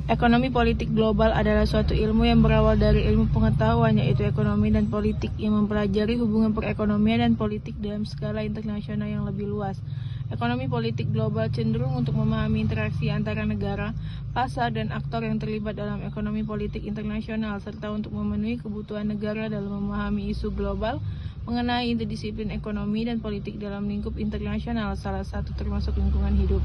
Ekonomi politik global adalah suatu ilmu yang berawal dari ilmu pengetahuan, yaitu ekonomi dan politik, yang mempelajari hubungan perekonomian dan politik dalam skala internasional yang lebih luas. Ekonomi politik global cenderung untuk memahami interaksi antara negara, pasar, dan aktor yang terlibat dalam ekonomi politik internasional, serta untuk memenuhi kebutuhan negara dalam memahami isu global mengenai interdisiplin ekonomi dan politik dalam lingkup internasional, salah satu termasuk lingkungan hidup.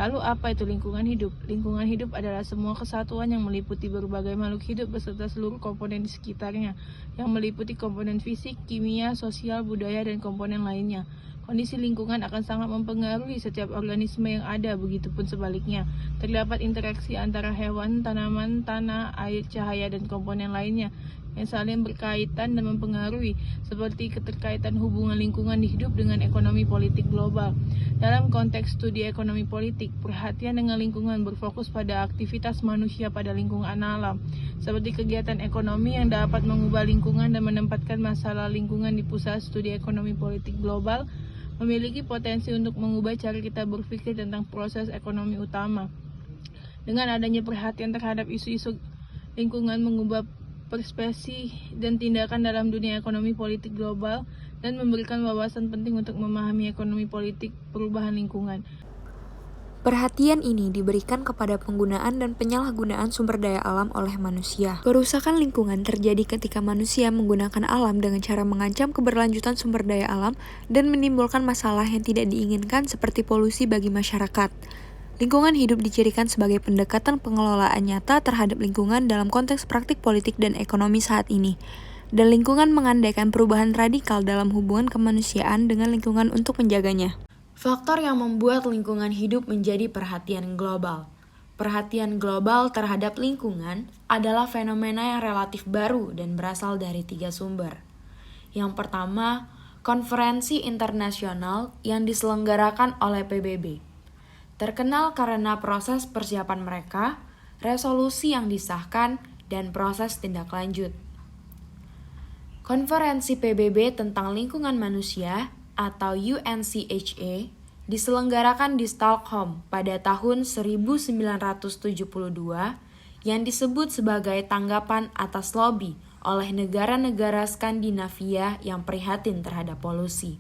Lalu apa itu lingkungan hidup? Lingkungan hidup adalah semua kesatuan yang meliputi berbagai makhluk hidup beserta seluruh komponen di sekitarnya, yang meliputi komponen fisik, kimia, sosial, budaya, dan komponen lainnya. Kondisi lingkungan akan sangat mempengaruhi setiap organisme yang ada, begitupun sebaliknya. Terdapat interaksi antara hewan, tanaman, tanah, air, cahaya, dan komponen lainnya yang saling berkaitan dan mempengaruhi, seperti keterkaitan hubungan lingkungan hidup dengan ekonomi politik global. Dalam konteks studi ekonomi politik, perhatian dengan lingkungan berfokus pada aktivitas manusia pada lingkungan alam, seperti kegiatan ekonomi yang dapat mengubah lingkungan dan menempatkan masalah lingkungan di pusat studi ekonomi politik global, memiliki potensi untuk mengubah cara kita berpikir tentang proses ekonomi utama. Dengan adanya perhatian terhadap isu-isu lingkungan mengubah perspektif dan tindakan dalam dunia ekonomi politik global dan memberikan wawasan penting untuk memahami ekonomi politik perubahan lingkungan. Perhatian ini diberikan kepada penggunaan dan penyalahgunaan sumber daya alam oleh manusia. Kerusakan lingkungan terjadi ketika manusia menggunakan alam dengan cara mengancam keberlanjutan sumber daya alam dan menimbulkan masalah yang tidak diinginkan seperti polusi bagi masyarakat. Lingkungan hidup dicirikan sebagai pendekatan pengelolaan nyata terhadap lingkungan dalam konteks praktik politik dan ekonomi saat ini. Dan lingkungan mengandaikan perubahan radikal dalam hubungan kemanusiaan dengan lingkungan untuk menjaganya. Faktor yang membuat lingkungan hidup menjadi perhatian global. Perhatian global terhadap lingkungan adalah fenomena yang relatif baru dan berasal dari 3 sumber. Yang pertama, konferensi internasional yang diselenggarakan oleh PBB. Terkenal karena proses persiapan mereka, resolusi yang disahkan, dan proses tindak lanjut. Konferensi PBB tentang lingkungan manusia atau UNCHA diselenggarakan di Stockholm pada tahun 1972 yang disebut sebagai tanggapan atas lobi oleh negara-negara Skandinavia yang prihatin terhadap polusi.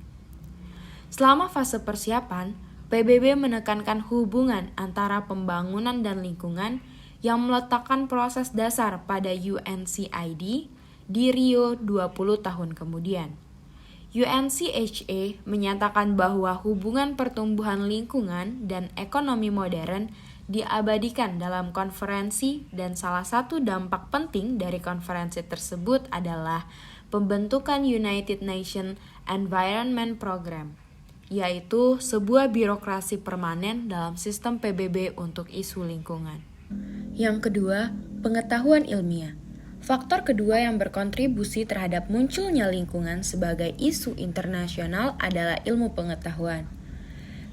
Selama fase persiapan, PBB menekankan hubungan antara pembangunan dan lingkungan yang meletakkan proses dasar pada UNCID di Rio 20 tahun kemudian. UNCHA menyatakan bahwa hubungan pertumbuhan lingkungan dan ekonomi modern diabadikan dalam konferensi dan salah satu dampak penting dari konferensi tersebut adalah pembentukan United Nations Environment Program, yaitu sebuah birokrasi permanen dalam sistem PBB untuk isu lingkungan. Yang kedua, pengetahuan ilmiah. Faktor kedua yang berkontribusi terhadap munculnya lingkungan sebagai isu internasional adalah ilmu pengetahuan.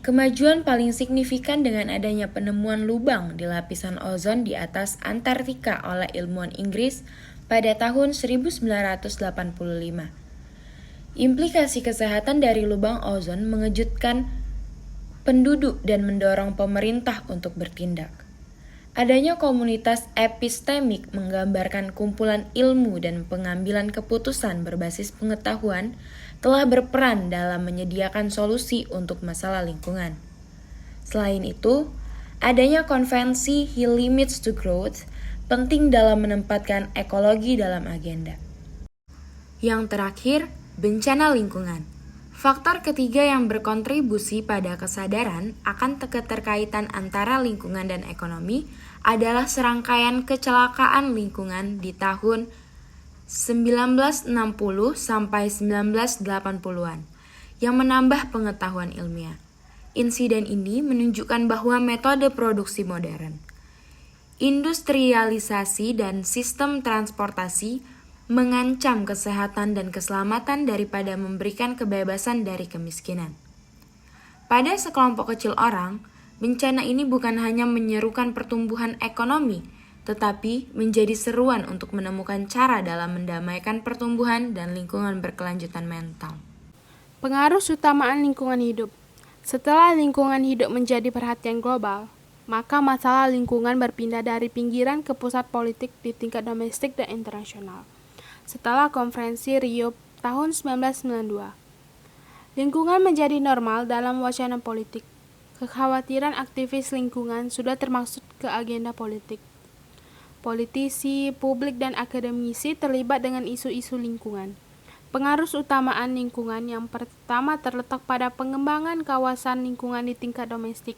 Kemajuan paling signifikan dengan adanya penemuan lubang di lapisan ozon di atas Antartika oleh ilmuwan Inggris pada tahun 1985. Implikasi kesehatan dari lubang ozon mengejutkan penduduk dan mendorong pemerintah untuk bertindak. Adanya komunitas epistemik menggambarkan kumpulan ilmu dan pengambilan keputusan berbasis pengetahuan telah berperan dalam menyediakan solusi untuk masalah lingkungan. Selain itu, adanya konvensi He Limits to Growth penting dalam menempatkan ekologi dalam agenda. Yang terakhir, bencana lingkungan. Faktor ketiga yang berkontribusi pada kesadaran akan keterkaitan antara lingkungan dan ekonomi adalah serangkaian kecelakaan lingkungan di tahun 1960 sampai 1980-an yang menambah pengetahuan ilmiah. Insiden ini menunjukkan bahwa metode produksi modern, industrialisasi dan sistem transportasi mengancam kesehatan dan keselamatan daripada memberikan kebebasan dari kemiskinan. Pada sekelompok kecil orang, bencana ini bukan hanya menyerukan pertumbuhan ekonomi, tetapi menjadi seruan untuk menemukan cara dalam mendamaikan pertumbuhan dan lingkungan berkelanjutan mental. Pengaruh utamaan lingkungan hidup. Setelah lingkungan hidup menjadi perhatian global, maka masalah lingkungan berpindah dari pinggiran ke pusat politik di tingkat domestik dan internasional. Setelah Konferensi Rio tahun 1992, lingkungan menjadi normal dalam wacana politik. Kekhawatiran aktivis lingkungan sudah termasuk ke agenda politik. Politisi, publik, dan akademisi terlibat dengan isu-isu lingkungan. Pengaruh utamaan lingkungan yang pertama terletak pada pengembangan kawasan lingkungan di tingkat domestik.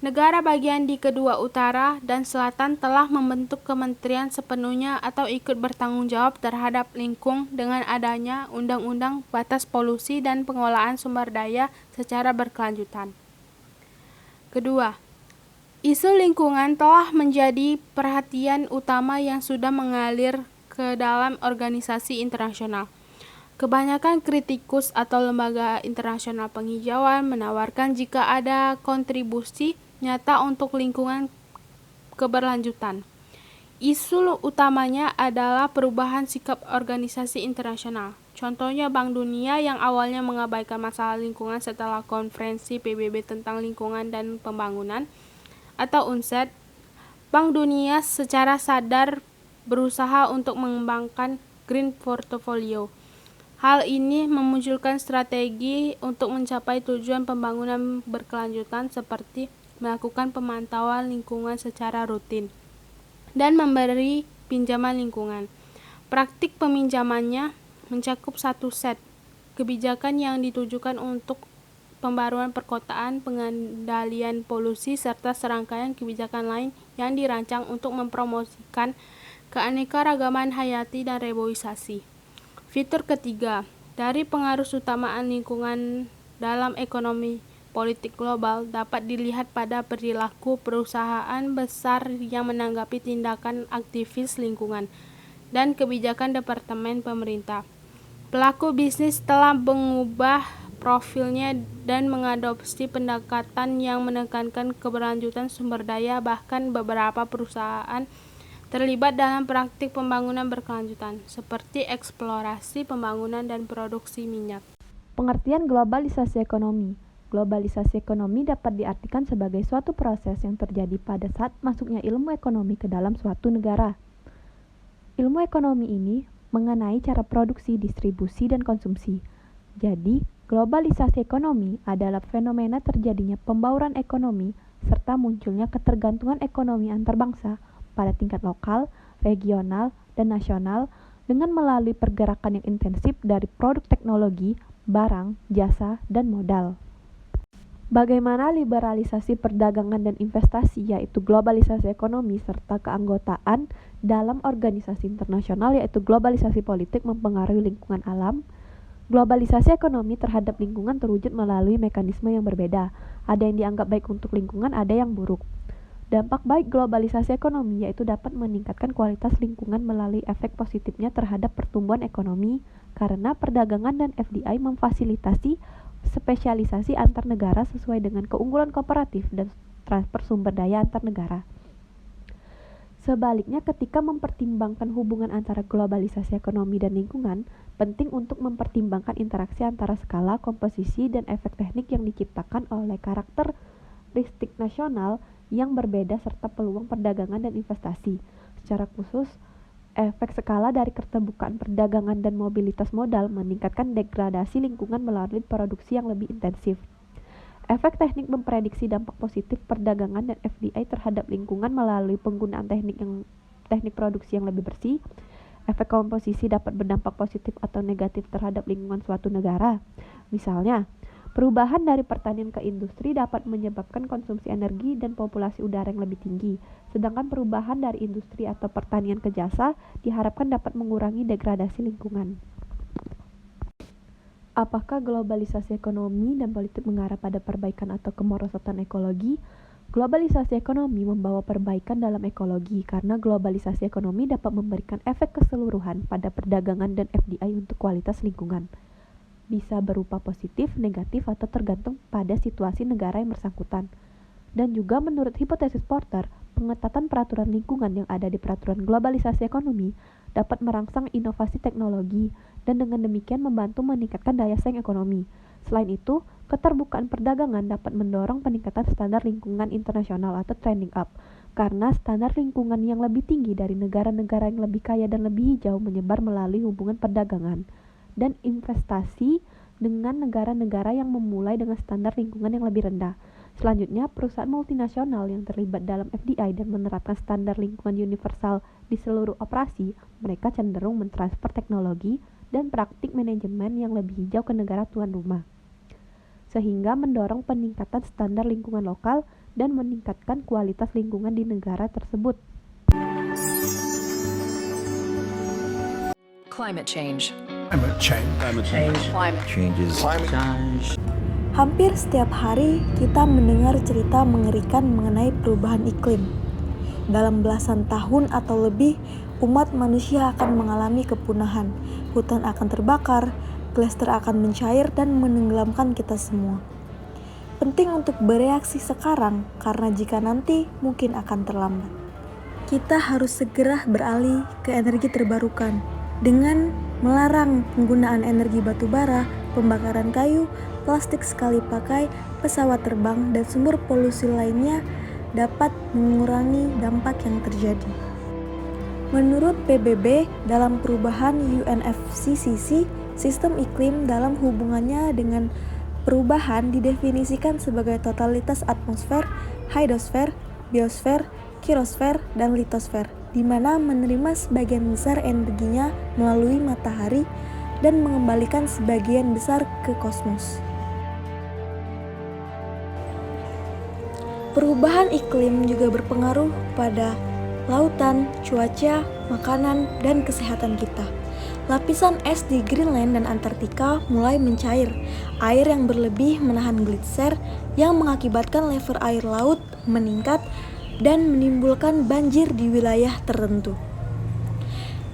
Negara bagian di kedua utara dan selatan telah membentuk kementerian sepenuhnya atau ikut bertanggung jawab terhadap lingkungan dengan adanya undang-undang batas polusi dan pengolahan sumber daya secara berkelanjutan. Kedua, isu lingkungan telah menjadi perhatian utama yang sudah mengalir ke dalam organisasi internasional. Kebanyakan kritikus atau lembaga internasional penghijauan menawarkan jika ada kontribusi nyata untuk lingkungan keberlanjutan. Isu utamanya adalah perubahan sikap organisasi internasional. Contohnya Bank Dunia yang awalnya mengabaikan masalah lingkungan setelah konferensi PBB tentang lingkungan dan pembangunan atau UNCED. Bank Dunia secara sadar berusaha untuk mengembangkan Green Portfolio. Hal ini memunculkan strategi untuk mencapai tujuan pembangunan berkelanjutan seperti melakukan pemantauan lingkungan secara rutin dan memberi pinjaman lingkungan. Praktik peminjamannya mencakup satu set kebijakan yang ditujukan untuk pembaruan perkotaan, pengendalian polusi, serta serangkaian kebijakan lain yang dirancang untuk mempromosikan keanekaragaman hayati dan reboisasi. Fitur ketiga, dari pengaruh utamaan lingkungan dalam ekonomi politik global dapat dilihat pada perilaku perusahaan besar yang menanggapi tindakan aktivis lingkungan dan kebijakan departemen pemerintah. Pelaku bisnis telah mengubah profilnya dan mengadopsi pendekatan yang menekankan keberlanjutan sumber daya, bahkan beberapa perusahaan terlibat dalam praktik pembangunan berkelanjutan, seperti eksplorasi, pembangunan, dan produksi minyak. Pengertian globalisasi ekonomi. Globalisasi ekonomi dapat diartikan sebagai suatu proses yang terjadi pada saat masuknya ilmu ekonomi ke dalam suatu negara. Ilmu ekonomi ini mengenai cara produksi, distribusi, dan konsumsi. Jadi, globalisasi ekonomi adalah fenomena terjadinya pembauran ekonomi serta munculnya ketergantungan ekonomi antar bangsa pada tingkat lokal, regional, dan nasional dengan melalui pergerakan yang intensif dari produk teknologi, barang, jasa, dan modal. Bagaimana liberalisasi perdagangan dan investasi, yaitu globalisasi ekonomi, serta keanggotaan dalam organisasi internasional, yaitu globalisasi politik, mempengaruhi lingkungan alam. Globalisasi ekonomi terhadap lingkungan terwujud melalui mekanisme yang berbeda. Ada yang dianggap baik untuk lingkungan, ada yang buruk. Dampak baik globalisasi ekonomi yaitu dapat meningkatkan kualitas lingkungan melalui efek positifnya terhadap pertumbuhan ekonomi, karena perdagangan dan FDI memfasilitasi spesialisasi antar negara sesuai dengan keunggulan kooperatif dan transfer sumber daya antar negara. Sebaliknya, ketika mempertimbangkan hubungan antara globalisasi ekonomi dan lingkungan, penting untuk mempertimbangkan interaksi antara skala, komposisi, dan efek teknik yang diciptakan oleh karakteristik nasional yang berbeda serta peluang perdagangan dan investasi. Secara khusus, efek skala dari keterbukaan perdagangan dan mobilitas modal meningkatkan degradasi lingkungan melalui produksi yang lebih intensif. Efek teknik memprediksi dampak positif perdagangan dan FDI terhadap lingkungan melalui penggunaan teknik produksi yang lebih bersih. Efek komposisi dapat berdampak positif atau negatif terhadap lingkungan suatu negara. Misalnya, perubahan dari pertanian ke industri dapat menyebabkan konsumsi energi dan populasi udara yang lebih tinggi, sedangkan perubahan dari industri atau pertanian ke jasa diharapkan dapat mengurangi degradasi lingkungan. Apakah globalisasi ekonomi dan politik mengarah pada perbaikan atau kemerosotan ekologi? Globalisasi ekonomi membawa perbaikan dalam ekologi karena globalisasi ekonomi dapat memberikan efek keseluruhan pada perdagangan dan FDI untuk kualitas lingkungan. Bisa berupa positif, negatif, atau tergantung pada situasi negara yang bersangkutan. Dan juga menurut hipotesis Porter, pengetatan peraturan lingkungan yang ada di peraturan globalisasi ekonomi dapat merangsang inovasi teknologi dan dengan demikian membantu meningkatkan daya saing ekonomi. Selain itu, keterbukaan perdagangan dapat mendorong peningkatan standar lingkungan internasional atau trending up, karena standar lingkungan yang lebih tinggi dari negara-negara yang lebih kaya dan lebih hijau menyebar melalui hubungan perdagangan dan investasi dengan negara-negara yang memulai dengan standar lingkungan yang lebih rendah. Selanjutnya, perusahaan multinasional yang terlibat dalam FDI dan menerapkan standar lingkungan universal di seluruh operasi, mereka cenderung mentransfer teknologi dan praktik manajemen yang lebih hijau ke negara tuan rumah, sehingga mendorong peningkatan standar lingkungan lokal dan meningkatkan kualitas lingkungan di negara tersebut. Climate change. Hampir setiap hari kita mendengar cerita mengerikan mengenai perubahan iklim. Dalam belasan tahun atau lebih, umat manusia akan mengalami kepunahan, hutan akan terbakar, glacier akan mencair dan menenggelamkan kita semua. Penting untuk bereaksi sekarang, karena jika nanti mungkin akan terlambat. Kita harus segera beralih ke energi terbarukan dengan melarang penggunaan energi batu bara, pembakaran kayu, plastik sekali pakai, pesawat terbang, dan sumber polusi lainnya dapat mengurangi dampak yang terjadi. Menurut PBB, dalam perubahan UNFCCC, sistem iklim dalam hubungannya dengan perubahan didefinisikan sebagai totalitas atmosfer, hydrosfer, biosfer, kirosfer, dan litosfer, di mana menerima sebagian besar energinya melalui matahari dan mengembalikan sebagian besar ke kosmos. Perubahan iklim juga berpengaruh pada lautan, cuaca, makanan, dan kesehatan kita. Lapisan es di Greenland dan Antartika mulai mencair. Air yang berlebih menahan gletser yang mengakibatkan level air laut meningkat dan menimbulkan banjir di wilayah tertentu.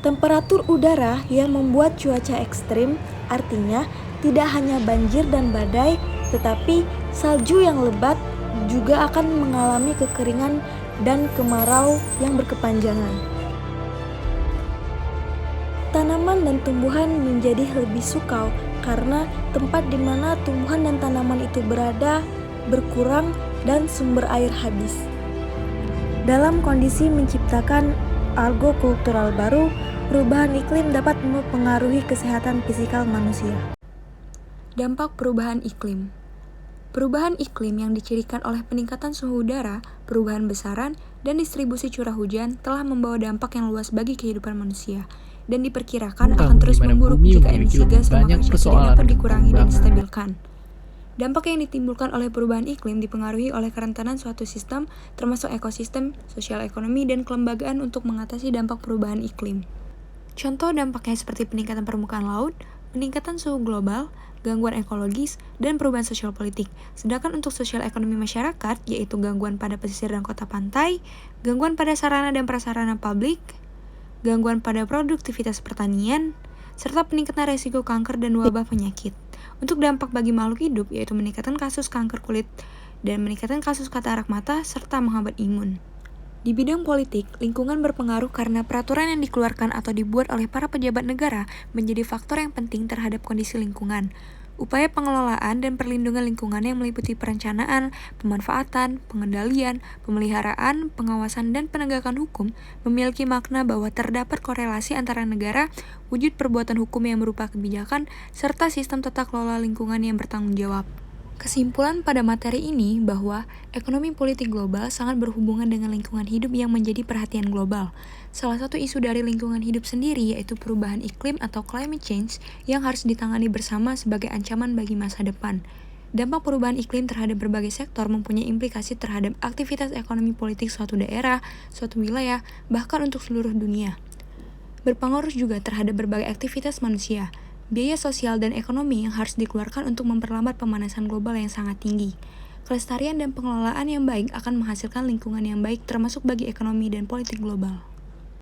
Temperatur udara yang membuat cuaca ekstrim, artinya tidak hanya banjir dan badai, tetapi salju yang lebat juga akan mengalami kekeringan dan kemarau yang berkepanjangan. Tanaman dan tumbuhan menjadi lebih sukau karena tempat di mana tumbuhan dan tanaman itu berada berkurang dan sumber air habis. Dalam kondisi menciptakan algokultural baru, perubahan iklim dapat mempengaruhi kesehatan fisikal manusia. Dampak perubahan iklim. Perubahan iklim yang dicirikan oleh peningkatan suhu udara, perubahan besaran, dan distribusi curah hujan telah membawa dampak yang luas bagi kehidupan manusia dan diperkirakan akan terus memburuk jika emisi gas rumah kaca tidak dapat dikurangi dan distabilkan. Dampak yang ditimbulkan oleh perubahan iklim dipengaruhi oleh kerentanan suatu sistem, termasuk ekosistem, sosial ekonomi, dan kelembagaan untuk mengatasi dampak perubahan iklim. Contoh dampaknya seperti peningkatan permukaan laut, peningkatan suhu global, gangguan ekologis, dan perubahan sosial politik. Sedangkan untuk sosial ekonomi masyarakat, yaitu gangguan pada pesisir dan kota pantai, gangguan pada sarana dan prasarana publik, gangguan pada produktivitas pertanian, serta peningkatan resiko kanker dan wabah penyakit. Untuk dampak bagi makhluk hidup, yaitu meningkatkan kasus kanker kulit dan meningkatkan kasus katarak mata, serta menghambat imun. Di bidang politik, lingkungan berpengaruh karena peraturan yang dikeluarkan atau dibuat oleh para pejabat negara menjadi faktor yang penting terhadap kondisi lingkungan. Upaya pengelolaan dan perlindungan lingkungan yang meliputi perencanaan, pemanfaatan, pengendalian, pemeliharaan, pengawasan, dan penegakan hukum memiliki makna bahwa terdapat korelasi antara negara, wujud perbuatan hukum yang berupa kebijakan, serta sistem tata kelola lingkungan yang bertanggung jawab. Kesimpulan pada materi ini bahwa ekonomi politik global sangat berhubungan dengan lingkungan hidup yang menjadi perhatian global. Salah satu isu dari lingkungan hidup sendiri yaitu perubahan iklim atau climate change yang harus ditangani bersama sebagai ancaman bagi masa depan. Dampak perubahan iklim terhadap berbagai sektor mempunyai implikasi terhadap aktivitas ekonomi politik suatu daerah, suatu wilayah, bahkan untuk seluruh dunia. Berpengaruh juga terhadap berbagai aktivitas manusia. Biaya sosial dan ekonomi yang harus dikeluarkan untuk memperlambat pemanasan global yang sangat tinggi. Kelestarian dan pengelolaan yang baik akan menghasilkan lingkungan yang baik termasuk bagi ekonomi dan politik global.